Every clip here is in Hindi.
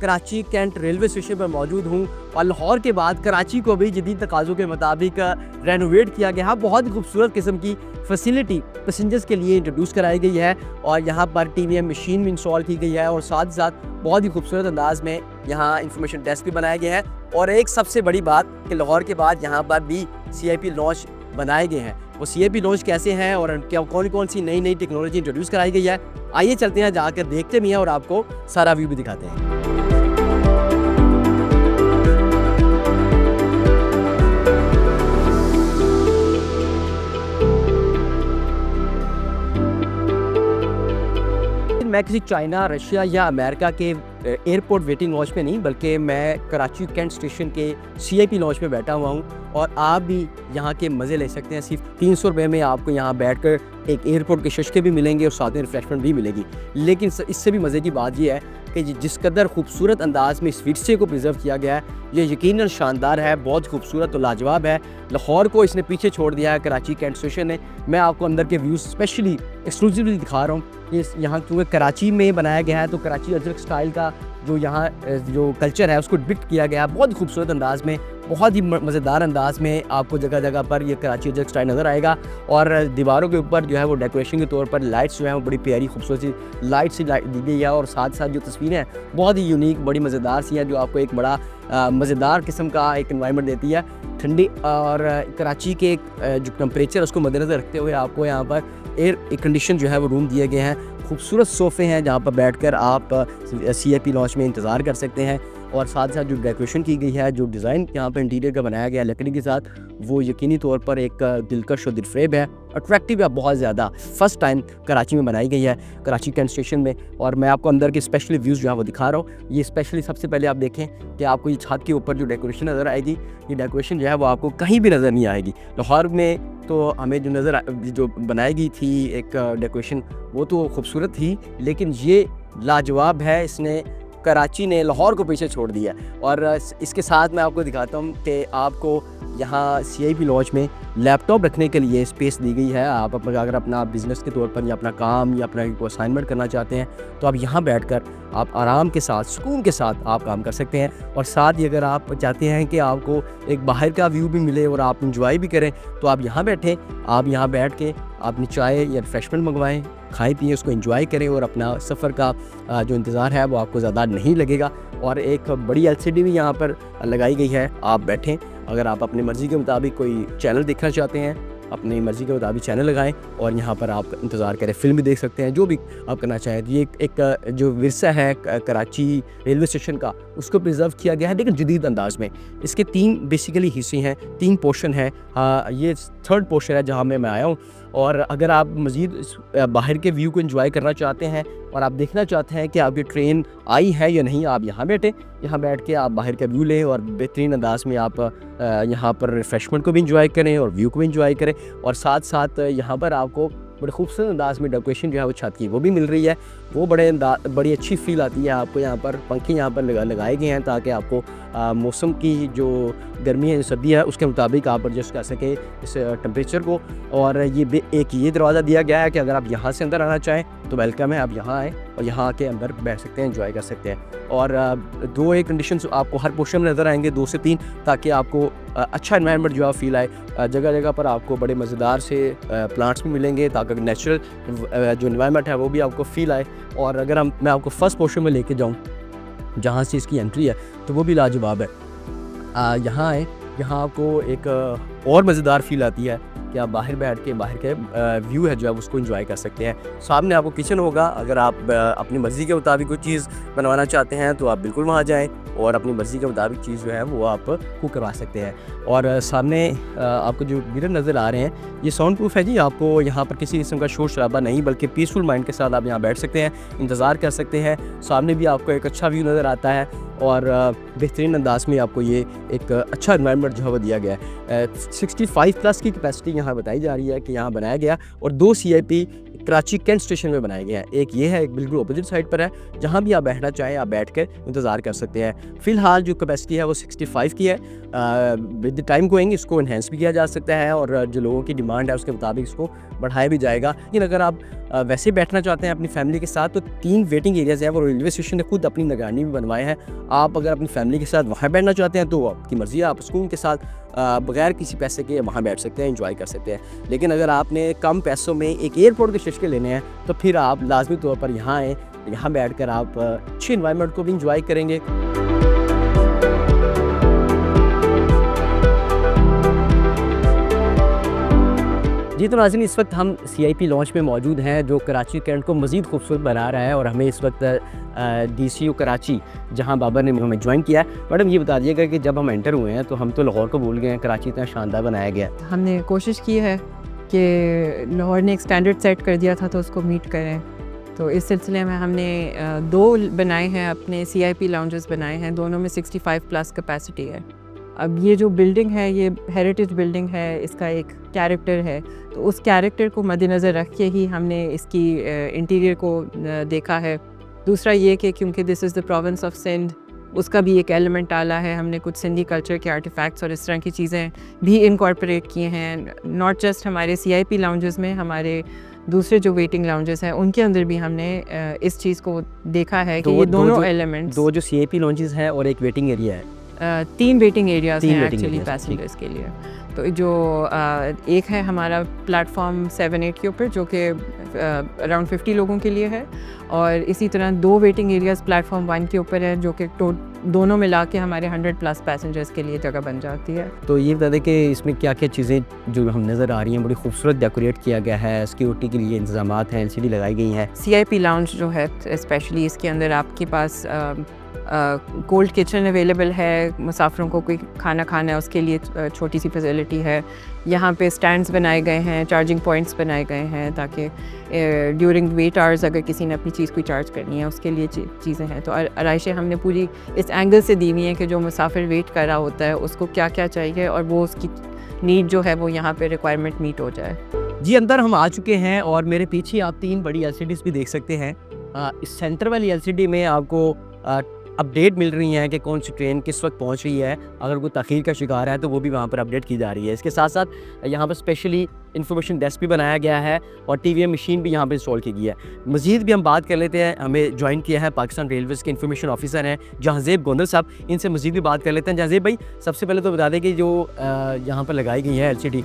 कराची कैंट रेलवे स्टेशन पर मौजूद हूँ और लाहौर के बाद कराची को भी जदीद तकाज़ों के मुताबिक रेनोवेट किया गया है। बहुत ही खूबसूरत किस्म की फैसिलिटी पैसेंजर्स के लिए इंट्रोड्यूस कराई गई है और यहाँ पर टीवीएम मशीन भी इंस्टॉल की गई है और साथ ही साथ बहुत ही खूबसूरत अंदाज में यहाँ इंफॉर्मेशन डेस्क भी बनाया गया है। और एक सबसे बड़ी बात कि लाहौर के बाद यहाँ पर भी CIP लॉन्च बनाए गए हैं। वो CIP लॉन्च कैसे हैं और क्या कौन कौन सी नई नई टेक्नोलॉजी इंट्रोड्यूस कराई गई है, आइए चलते हैं, जाकर देखते भी हैं और आपको सारा व्यू भी दिखाते हैं। मैं किसी चाइना, रशिया या अमेरिका के एयरपोर्ट वेटिंग लॉन्च में नहीं, बल्कि मैं कराची कैंट स्टेशन के CIP लॉन्च में बैठा हुआ हूँ और आप भी यहाँ के मज़े ले सकते हैं। सिर्फ 300 रुपये में आपको यहाँ बैठकर एक एयरपोर्ट के शशके भी मिलेंगे और साथ में रिफ्रेशमेंट भी मिलेगी। लेकिन इससे भी मज़े की बात यह है कि जिस कदर खूबसूरत अंदाज में इस विरसे को प्रिजर्व किया गया है, ये यकीनन शानदार है, बहुत खूबसूरत और लाजवाब है। लाहौर को इसने पीछे छोड़ दिया है कराची कैंट स्टेशन ने। मैं आपको अंदर के व्यूज़ स्पेशली एक्सक्लूसिवली दिखा रहा हूँ। यहाँ क्योंकि कराची में बनाया गया है तो कराची अजरक स्टाइल का जो यहाँ जो कल्चर है उसको डिपिक्ट किया गया है बहुत ही खूबसूरत अंदाज में, बहुत ही मज़ेदार अंदाज में। आपको जगह जगह पर ये कराची अजरक स्टाइल नज़र आएगा और दीवारों के ऊपर जो है वो डेकोरेशन के तौर पर लाइट्स जो है वो बड़ी प्यारी खूबसूरत सी लाइट दी गई है और साथ साथ जो तस्वीरें हैं बहुत ही यूनिक, बड़ी मज़ेदार सी हैं, जो आपको एक बड़ा मज़ेदार किस्म का एक एनवायरनमेंट देती है। ठंडी और कराची के जो टेम्परेचर उसको मद्देनज़र रखते हुए आपको यहाँ पर एयर कंडीशन जो है वो रूम दिए गए हैं। खूबसूरत सोफ़े हैं जहाँ पर बैठकर आप CIP लॉन्च में इंतज़ार कर सकते हैं और साथ साथ जो डेकोरेशन की गई है, जो डिज़ाइन यहाँ पर इंटीरियर का बनाया गया है लकड़ी के साथ, वो यकीनी तौर पर एक दिलकश और दिलफ्रेब है, अट्रैक्टिव है बहुत ज़्यादा। फ़र्स्ट टाइम कराची में बनाई गई है कराची कैंट स्टेशन में और मैं आपको अंदर के स्पेशली व्यूज़ जो है वो दिखा रहा हूँ। ये स्पेशली सबसे पहले आप देखें कि आपको ये छत के ऊपर जो डेकोरेशन नज़र आएगी, ये डेकोरेशन जो है वो आपको कहीं भी नज़र नहीं आएगी। लाहौर में तो हमें जो बनाई गई थी एक डेकोरेशन वो तो खूबसूरत थी, लेकिन ये लाजवाब है, इसने कराची ने लाहौर को पीछे छोड़ दिया। और इसके साथ मैं आपको दिखाता हूँ कि आपको यहाँ CIP लॉन्च में लैपटॉप रखने के लिए स्पेस दी गई है। आप अगर अपना बिज़नेस के तौर पर या अपना काम या अपना असाइनमेंट करना चाहते हैं तो आप यहाँ बैठकर आप आराम के साथ, सुकून के साथ आप काम कर सकते हैं। और साथ ही अगर आप चाहते हैं कि आपको एक बाहर का व्यू भी मिले और आप इंजॉय भी करें तो आप यहाँ बैठें, आप यहाँ बैठ के अपनी चाय या रिफ्रेशमेंट मंगवाएं, खाएं पिएँ, उसको एंजॉय करें और अपना सफ़र का जो इंतज़ार है वो आपको ज़्यादा नहीं लगेगा। और एक बड़ी LCD भी यहाँ पर लगाई गई है, आप बैठें, अगर आप अपनी मर्ज़ी के मुताबिक कोई चैनल देखना चाहते हैं अपनी मर्ज़ी के मुताबिक चैनल लगाएं और यहाँ पर आप इंतज़ार करें, फ़िल्म भी देख सकते हैं, जो भी आप करना चाहें। तो ये एक जो विरसा है कराची रेलवे स्टेशन का, उसको प्रिजर्व किया गया है लेकिन जदीद अंदाज में। इसके 3 बेसिकली हिस्से हैं, 3 पोर्शन है। ये 3rd पोर्शन है जहाँ मैं आया हूँ। और अगर आप मज़ीद बाहर के व्यू को एंजॉय करना चाहते हैं और आप देखना चाहते हैं कि आपकी ट्रेन आई है या नहीं, आप यहाँ बैठें, यहाँ बैठ के आप बाहर का व्यू लें और बेहतरीन अंदाज में आप यहाँ पर रिफ्रेशमेंट को भी एंजॉय करें और व्यू को भी एंजॉय करें। और साथ साथ यहाँ पर आपको बड़े खूबसूरत अंदाज में डेकोरेशन जो है वो छत की वो भी मिल रही है, वो बड़ी अच्छी फील आती है आपको। यहाँ पर पंखे यहाँ पर लगाए गए हैं ताकि आपको मौसम की जो गर्मी है, सर्दी है, उसके मुताबिक आप एडजस्ट कर सकें इस टेम्परेचर को। और ये दरवाज़ा दिया गया है कि अगर आप यहाँ से अंदर आना चाहें तो वेलकम है, आप यहाँ आएँ और यहाँ आके अंदर बैठ सकते हैं, एंजॉय कर सकते हैं। और 2 एयर कंडीशंस आपको हर पोर्शन में नज़र आएंगे, 2 से 3, ताकि आपको अच्छा एनवायरनमेंट जो है फील आए। जगह जगह पर आपको बड़े मज़ेदार से प्लांट्स भी मिलेंगे ताकि नेचुरल जो एनवायरनमेंट है वो भी आपको फील आए। और अगर मैं आपको फर्स्ट पोर्शन में लेके जाऊँ जहाँ से इसकी एंट्री है तो वो भी लाजवाब है। यहाँ आए, यहाँ आपको एक और मज़ेदार फील आती है कि आप बाहर बैठ के बाहर के व्यू है जो है उसको एंजॉय कर सकते हैं। सामने आपको किचन होगा, अगर आप अपनी मर्ज़ी के मुताबिक कोई चीज़ बनवाना चाहते हैं तो आप बिल्कुल वहाँ जाएं और अपनी मर्ज़ी के मुताबिक चीज़ जो है वो आप कुक करवा सकते हैं। और सामने आपको जो मिरर नज़र आ रहे हैं ये साउंड प्रूफ है जी, आपको यहाँ पर किसी किस्म का शोर शराबा नहीं, बल्कि पीसफुल माइंड के साथ आप यहाँ बैठ सकते हैं, इंतज़ार कर सकते हैं। सामने भी आपको एक अच्छा व्यू नज़र आता है और बेहतरीन अंदाज में आपको ये एक अच्छा एनवायरनमेंट जो है वो दिया गया है। 65+ की कैपेसिटी यहाँ बताई जा रही है कि यहाँ बनाया गया और 2 CIP कराची कैंट स्टेशन में बनाए गए हैं। एक ये है, एक बिल्कुल अपोजिट साइड पर है, जहाँ भी आप बैठना चाहें आप बैठ कर इंतज़ार कर सकते हैं। फ़िलहाल जो कैपेसिटी है वो 65 की है। विद द टाइम गोइंग इसको एनहेंस भी किया जा सकता है और जो लोगों की डिमांड है उसके मुताबिक इसको बढ़ाया भी जाएगा। लेकिन अगर आप वैसे बैठना चाहते हैं अपनी फैमिली के साथ, तो 3 वेटिंग एरियाज़ हैं, वो रेलवे स्टेशन ने खुद अपनी निगरानी में बनवाए हैं। आप अगर अपनी फैमिली के साथ वहाँ बैठना चाहते हैं तो आपकी मर्ज़ी है, आप सुकून के साथ बगैर किसी पैसे के वहाँ बैठ सकते हैं, एंजॉय कर सकते हैं। लेकिन अगर आपने कम पैसों में एक एयरपोर्ट के शशके लेने हैं तो फिर आप लाजमी तौर पर यहाँ आएँ। यहाँ बैठकर आप अच्छी एनवायरनमेंट को भी एंजॉय करेंगे। जी तो नाज़रीन, इस वक्त हम CIP लॉन्च में मौजूद हैं, जो कराची कैंट को मज़ीद खूबसूरत बना रहा है। और हमें इस वक्त DCU कराची, जहां बाबर ने हमें ज्वाइन किया है। मैडम ये बता दीजिएगा कि जब हम एंटर हुए हैं तो हम तो लाहौर को भूल गए हैं, कराची इतना शानदार बनाया गया। हमने कोशिश की है कि लाहौर ने एक स्टैंडर्ड सेट कर दिया था तो उसको मीट करें। तो इस सिलसिले में हमने 2 बनाए हैं, अपने CIP लाउंजेस बनाए हैं, दोनों में 65+ कैपेसिटी है। अब ये जो बिल्डिंग है ये हेरिटेज बिल्डिंग है, इसका एक कैरेक्टर है, तो उस कैरेक्टर को मद्देनज़र रख के ही हमने इसकी इंटीरियर को देखा है। दूसरा ये कि क्योंकि this is the province of Sindh, उसका भी एक एलिमेंट डाला है हमने, कुछ सिंधी कल्चर के आर्टिफैक्ट्स और इस तरह की चीज़ें भी इनकॉर्पोरेट किए हैं। नॉट जस्ट हमारे CIP लाउंजेस में, हमारे दूसरे जो वेटिंग लाउंजेस हैं उनके अंदर भी हमने इस चीज़ को देखा है कि ये दोनों एलिमेंट्स, 2 जो CIP लॉन्जेस हैं और एक वेटिंग एरिया है, 3 वेटिंग एरियाज़ हैं एक्चुअली पैसेंजर्स के लिए। तो जो एक है हमारा प्लेटफॉर्म 7-8 के ऊपर, जो कि अराउंड 50 लोगों के लिए है, और इसी तरह 2 वेटिंग एरियाज़ प्लेटफॉर्म 1 के ऊपर है, जो कि दोनों मिला के हमारे 100+ पैसेंजर्स के लिए जगह बन जाती है। तो ये बता दें कि इसमें क्या क्या चीज़ें जो हम नज़र आ रही हैं, बड़ी खूबसूरत डेकोरेट किया गया है, सिक्योरिटी के लिए इंतजामात हैं, LCD लगाई गई हैं। CIP लाउंज जो है स्पेशली, इसके अंदर आपके पास कोल्ड किचन अवेलेबल है, मुसाफिरों को कोई खाना खाना है उसके लिए छोटी सी फैसिलिटी है। यहाँ पे स्टैंड्स बनाए गए हैं, चार्जिंग पॉइंट्स बनाए गए हैं, ताकि ड्यूरिंग वेट आवर्स अगर किसी ने अपनी चीज़ कोई चार्ज करनी है उसके लिए चीज़ें हैं। तो आराइशें हमने पूरी इस एंगल से दी हुई हैं कि जो मुसाफिर वेट कर रहा होता है उसको क्या क्या चाहिए और वो उसकी नीड जो है वो यहाँ पे रिक्वायरमेंट मीट हो जाए। जी, अंदर हम आ चुके हैं और मेरे पीछे आप 3 बड़ी LCDs भी देख सकते हैं। इस सेंटर वाली LCD में आपको अपडेट मिल रही हैं कि कौन सी ट्रेन किस वक्त पहुंच रही है। अगर कोई तख़ीर का शिकार है तो वो भी वहाँ पर अपडेट की जा रही है। इसके साथ साथ यहाँ पर स्पेशली इन्फॉर्मेशन डेस्क भी बनाया गया है और TVM मशीन भी यहाँ पर इंस्टॉल की गई है। मज़ीद भी हम बात कर लेते हैं, हमें ज्वाइन किया है पाकिस्तान रेलवेज़ के इन्फॉर्मेशन ऑफिसर हैं जहांज़ेब गोंदल साहब, इनसे मज़ीद भी बात कर लेते हैं। जहांज़ेब भाई, सबसे पहले तो बता दें कि जो यहाँ पर लगाई गई है LCD,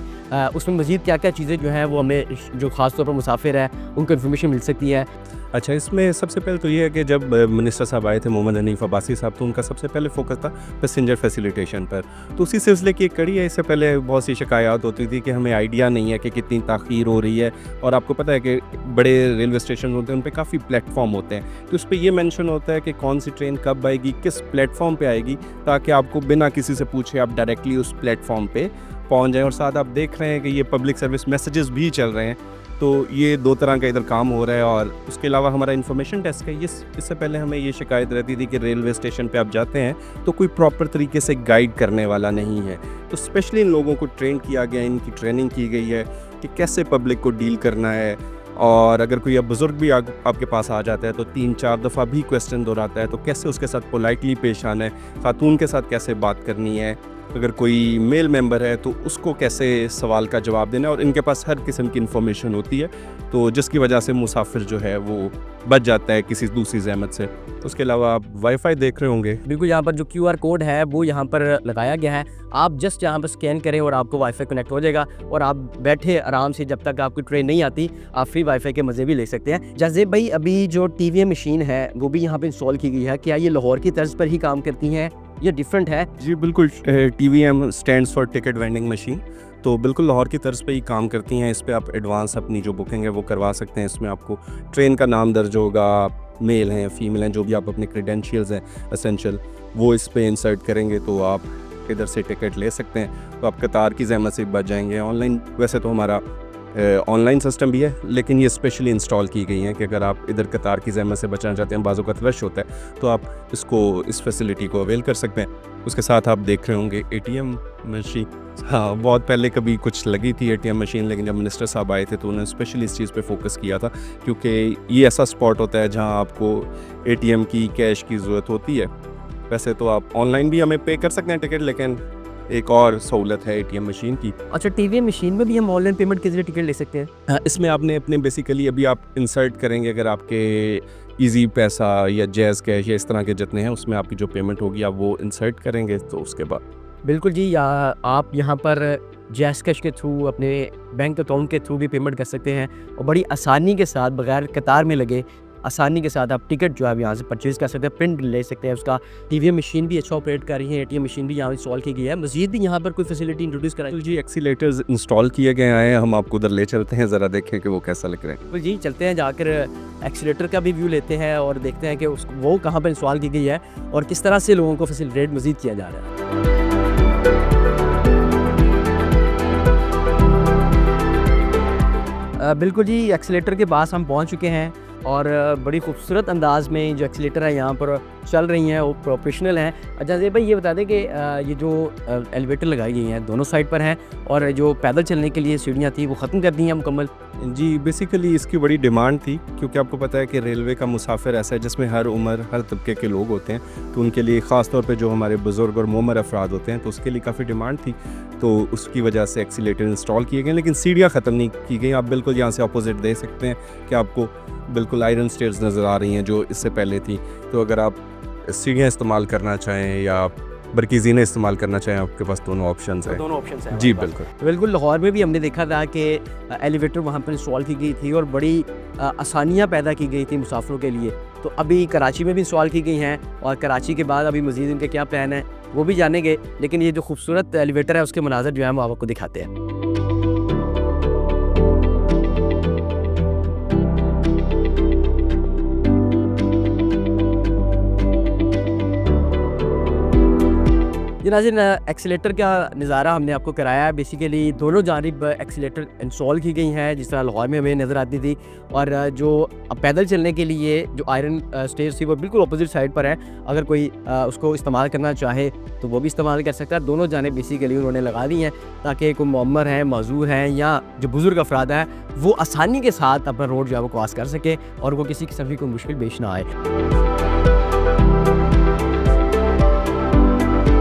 उसमें मज़ीद क्या क्या चीज़ें जो हैं वो हमें जो ख़ास तौर पर मुसाफिर है उनको इन्फॉर्मेशन मिल सकती है। अच्छा, इसमें सबसे पहले तो ये है कि जब मिनिस्टर साहब आए थे मोहम्मद हनीफ अब्बासी साहब, तो उनका सबसे पहले फोकस था पैसेंजर फैसिलिटेशन पर। तो उसी सिलसिले की एक कड़ी है। इससे पहले बहुत सी शिकायत होती थी कि हमें आइडिया नहीं है कि कितनी ताख़ीर हो रही है, और आपको पता है कि बड़े रेलवे स्टेशन होते हैं उन पे काफ़ी प्लेटफॉर्म होते हैं, तो उस पर ये मेंशन होता है कि कौन सी ट्रेन कब आएगी, किस प्लेटफॉर्म पे आएगी, ताकि आपको बिना किसी से पूछे आप डायरेक्टली उस प्लेटफॉर्म पे पहुंच जाएं। और साथ आप देख रहे हैं कि ये पब्लिक सर्विस मैसेजेस भी चल रहे हैं, तो ये 2 तरह का इधर काम हो रहा है। और उसके अलावा हमारा इन्फॉर्मेशन डेस्क है। इससे पहले हमें ये शिकायत रहती थी कि रेलवे स्टेशन पे आप जाते हैं तो कोई प्रॉपर तरीके से गाइड करने वाला नहीं है। तो स्पेशली इन लोगों को ट्रेन किया गया, इनकी ट्रेनिंग की गई है कि कैसे पब्लिक को डील करना है। और अगर कोई अब बुज़ुर्ग भी आपके पास आ जाता है तो 3-4 दफ़ा भी क्वेश्चन दोहराता है, तो कैसे उसके साथ पोलाइटली पेश आना है, खातून के साथ कैसे बात करनी है, अगर कोई मेल मेंबर है तो उसको कैसे सवाल का जवाब देना है। और इनके पास हर किस्म की इन्फॉर्मेशन होती है, तो जिसकी वजह से मुसाफिर जो है वो बच जाता है किसी दूसरी ज़हमत से। उसके अलावा आप वाईफाई देख रहे होंगे, बिल्कुल यहाँ पर जो QR कोड है वो यहाँ पर लगाया गया है। आप जस्ट यहाँ पर स्कैन करें और आपको वाईफाई कनेक्ट हो जाएगा, और आप बैठे आराम से जब तक आपकी ट्रेन नहीं आती आप फ्री वाईफाई के मज़े भी ले सकते हैं। जहांज़ेब भाई, अभी जो TVM मशीन है वो भी यहाँ पर इंस्टॉल की गई है, क्या ये लाहौर की तर्ज पर ही काम करती हैं, ये डिफरेंट है? जी बिल्कुल, TVM stands for ticket vending machine, तो बिल्कुल लाहौर की तर्ज पे ही काम करती हैं। इस पे आप एडवांस अपनी जो बुकिंग है वो करवा सकते हैं। इसमें आपको ट्रेन का नाम दर्ज होगा, मेल हैं, फीमेल हैं, जो भी आप अपने क्रेडेंशियल्स हैं एसेंशियल, वो इस पे इंसर्ट करेंगे तो आप इधर से टिकट ले सकते हैं। तो आप कतार की ज़हमत से बच जाएंगे। ऑनलाइन, वैसे तो हमारा ऑनलाइन सिस्टम भी है, लेकिन ये स्पेशली इंस्टॉल की गई हैं कि अगर आप इधर कतार की ज़हमत से बचना चाहते हैं, बाज़ों का रश होता है, तो आप इस फैसिलिटी को अवेल कर सकते हैं। उसके साथ आप देख रहे होंगे ATM मशीन। हाँ, बहुत पहले कभी कुछ लगी थी ATM मशीन, लेकिन जब मिनिस्टर साहब आए थे तो उन्होंने स्पेशली इस चीज़ पे फोकस किया था, क्योंकि ये ऐसा स्पॉट होता है जहाँ आपको ATM की कैश की ज़रूरत होती है। वैसे तो आप ऑनलाइन भी हमें पे कर सकते हैं टिकट, लेकिन एक और सहूलत है एटीएम मशीन की। अच्छा, टीवीएम मशीन में भी हम ऑनलाइन पेमेंट के जरिए टिकट ले सकते हैं? इसमें आपने अपने बेसिकली अभी आप इंसर्ट करेंगे, अगर आपके इजी पैसा या जैज़ कैश या इस तरह के जितने हैं उसमें आपकी जो पेमेंट होगी आप वो इंसर्ट करेंगे, तो उसके बाद बिल्कुल जी, या आप यहाँ पर जैज़ कैश के थ्रू अपने बैंक अकाउंट के थ्रू भी पेमेंट कर सकते हैं और बड़ी आसानी के साथ, बगैर कतार में लगे, आसानी के साथ आप टिकट जो है यहाँ से परचेज़ कर सकते हैं, प्रिंट ले सकते हैं उसका। टीवीएम मशीन भी अच्छा ऑपरेट कर रही है, एटीएम मशीन भी यहाँ इंस्टॉल की गई है। मज़ीद भी यहाँ पर कोई फैसिलिटी इंट्रोड्यूस कराई? तो जी एक्सीलेटर्स इंस्टॉल किए गए हैं, हम आपको उधर ले चलते हैं, ज़रा देखें कि वो कैसा लग रहा है। तो जी चलते हैं, जाकर एक्सीलेटर का भी व्यू लेते हैं और देखते हैं कि वो कहाँ पर इंस्टॉल की गई है और किस तरह से लोगों को फैसिलिटेट मज़ीद किया जा रहा है। बिल्कुल जी, एक्सीलेटर के पास हम पहुंच चुके हैं और बड़ी खूबसूरत अंदाज में जो एक्सीलेटर है यहाँ पर चल रही हैं, वो प्रोफेशनल हैं। अच्छा ज़ेब भाई, ये बता दें कि ये जो एलिवेटर लगाई गई हैं दोनों साइड पर हैं और जो पैदल चलने के लिए सीढ़ियाँ थी वो ख़त्म कर दी हैं मुकम्मल? जी बेसिकली इसकी बड़ी डिमांड थी, क्योंकि आपको पता है कि रेलवे का मुसाफिर ऐसा है जिसमें हर उम्र, हर तबके के लोग होते हैं, तो उनके लिए ख़ास तौर पे जो हमारे बुज़ुर्ग और मोमर अफराद होते हैं, तो उसके लिए काफ़ी डिमांड थी, तो उसकी वजह से एक्सीलेटर इंस्टॉल किए गए, लेकिन सीढ़ियाँ ख़त्म नहीं की गई। आप बिल्कुल यहाँ से अपोजिट देख सकते हैं कि आपको बिल्कुल आयरन स्टेयर्स नज़र आ रही हैं जो इससे पहले थी। तो अगर आप सीढ़ियाँ इस्तेमाल करना चाहें या बरकीज़ीने इस्तेमाल करना चाहें, आपके पास दोनों ऑप्शंस हैं। दोनों ऑप्शंस हैं जी हमारे पास। बिल्कुल। बिल्कुल, लाहौर में भी हमने देखा था कि एलिवेटर वहाँ पर इंस्टॉल की गई थी और बड़ी आसानियाँ पैदा की गई थी मुसाफिरों के लिए। तो अभी कराची में भी इंस्टॉल की गई हैं और कराची के बाद अभी मज़ीद इनके क्या प्लान है वो भी जानेंगे, लेकिन ये जो खूबसूरत एलिवेटर है उसके मनाज़र जो है वो आपको दिखाते हैं। जी नाज़रीन, एक्सीलेटर का नज़ारा हमने आपको कराया है। बेसिकली दोनों जानिब एक्सीलेटर इंस्टॉल की गई हैं जिस तरह लाहौर में हमें नज़र आती थी, और जो पैदल चलने के लिए जो आयरन स्टेयर्स थी वो बिल्कुल अपोजिट साइड पर है। अगर कोई उसको इस्तेमाल करना चाहे तो वो भी इस्तेमाल कर सकता है। दोनों जानिब बेसिकली उन्होंने लगा दी हैं ताकि कोई मुअम्मर है, माज़ूर हैं या जो बुज़ुर्ग अफराद हैं वो आसानी के साथ अपना रोड जो है वो क्रॉस कर सके और वो किसी किस्म की कोई मुश्किल पेश ना आए।